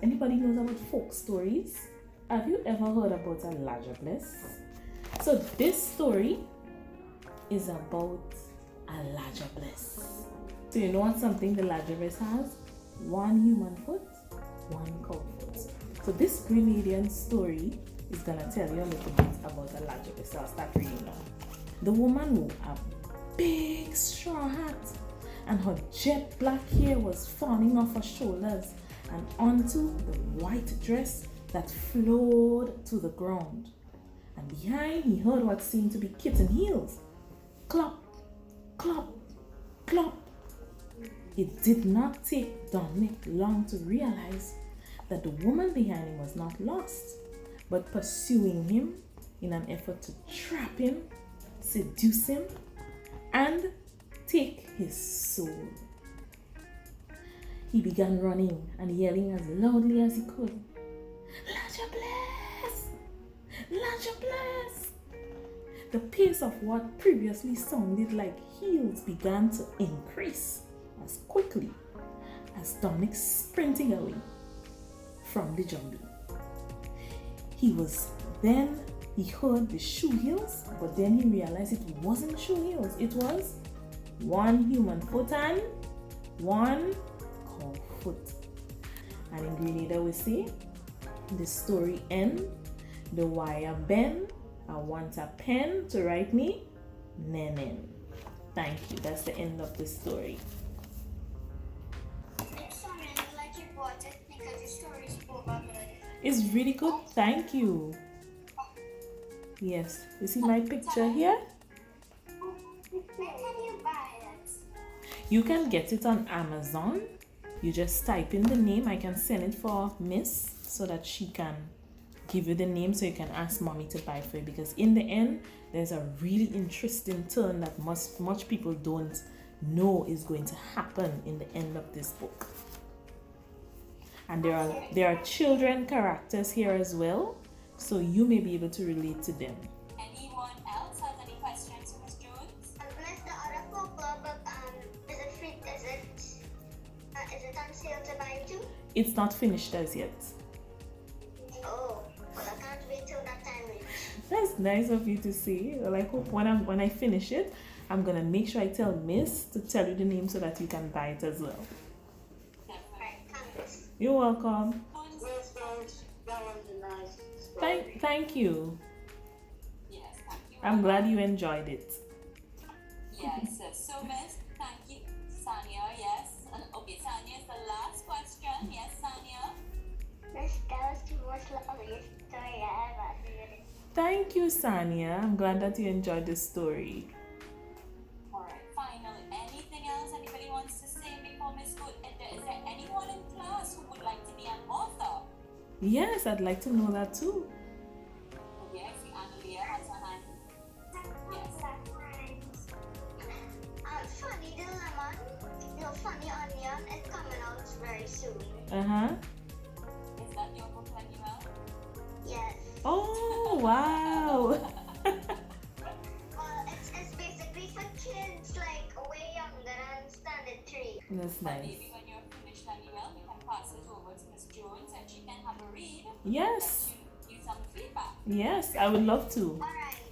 Anybody knows about folk stories? Have you ever heard about a Lajables? So this story is about a Lajables. So you know what something the Lajables has? One human foot, one cow foot. So this Grenadian story is gonna tell you a little bit about a Lajables. So I'll start reading now. The woman wore a big straw hat, and her jet black hair was falling off her shoulders and onto the white dress that flowed to the ground. And behind, he heard what seemed to be kitten heels. Clop, clop, clop. It did not take Dominic long to realize that the woman behind him was not lost, but pursuing him in an effort to trap him, seduce him, and take his soul. He began running and yelling as loudly as he could, Lajables! Lajables! The pace of what previously sounded like heels began to increase as quickly as Dominic sprinting away from the jungle. He heard the shoe heels, but then he realized it wasn't shoe heels. It was one human foot and one cow foot. And in Grenada we say, the story end, the wire bend, I want a pen to write me Nenen. Thank you. That's the end of the story. It's really good. Thank you. Yes. You see my picture here? Where can you buy it? You can get it on Amazon. You just type in the name. I can send it for Miss so that she can give you the name so you can ask mommy to buy for you, because in the end there's a really interesting turn that much people don't know is going to happen in the end of this book. And there are children characters here as well, so you may be able to relate to them. Anyone else has any questions for Ms. Jones? Unless the other folk club, is it free? Is it on sale to buy too? It's not finished as yet. Oh, well, I can't wait till that time reaches. That's nice of you to say. Well, I hope when I finish it, I'm gonna make sure I tell Miss to tell you the name so that you can buy it as well. Right, thanks. You're welcome. Yes, thanks. That was a nice story. Thank you. Yes, thank you. I'm glad you enjoyed it. Yes, so Miss, thank you. Sanya, yes. Okay, Sanya is the last question. Yes, Sanya. Miss, that was the most loveliest story I ever heard. Thank you, Sanya. I'm glad that you enjoyed the story. Alright, finally, anything else anybody wants to say before Miss Good? Is there anyone in class who would like to be an author? Yes, I'd like to know that too. Okay, I see Analia has her hand. Yes. Funny the lemon, Funny Onion is coming out very soon. Is that your book, Manuel? Yes. Oh, wow. Well, it's basically for kids like way younger than standard 3. That's But nice. maybe when you're finished, Manuel, we can pass it over to Miss Jones and she can have a read. Yes. Let you some feedback. Yes, I would love to. Alright.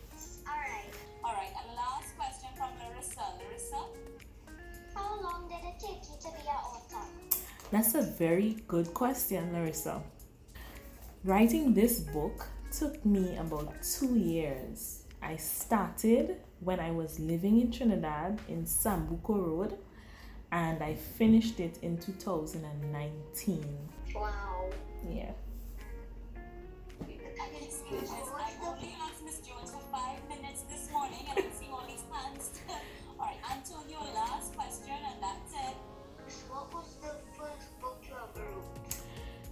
Alright, and last question from Larissa. Larissa? How long did it take you to be an author? That's a very good question, Larissa. Writing this book took me about 2 years. I started when I was living in Trinidad in Munroe Road, and I finished it in 2019. Wow. Yeah. I only asked Miss Jones for 5 minutes this morning and I'm seeing all these hands. Alright, Antonio, last question and that's it. What was the first book you ever wrote?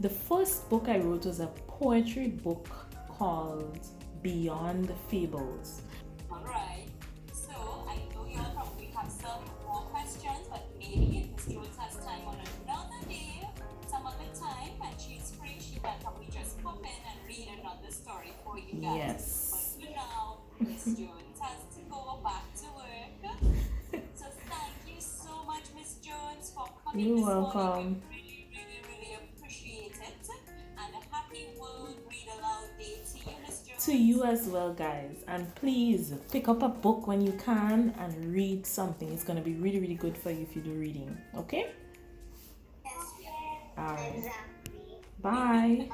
The first book I wrote was a poetry book called Beyond the Fables. Alright, so I know you all probably have some more questions, but maybe if Miss Jones has time on another day, some other time, and she's free, she can probably just pop in and read another story for you guys. Yes. But for now, Miss Jones has to go back to work. So thank you so much, Miss Jones, for coming You're this welcome. morning. We really appreciate it. to you as well, guys. And please pick up a book when you can and read something. It's going to be really, really good for you if you do reading. Okay? Yes, All right. Exactly. Bye.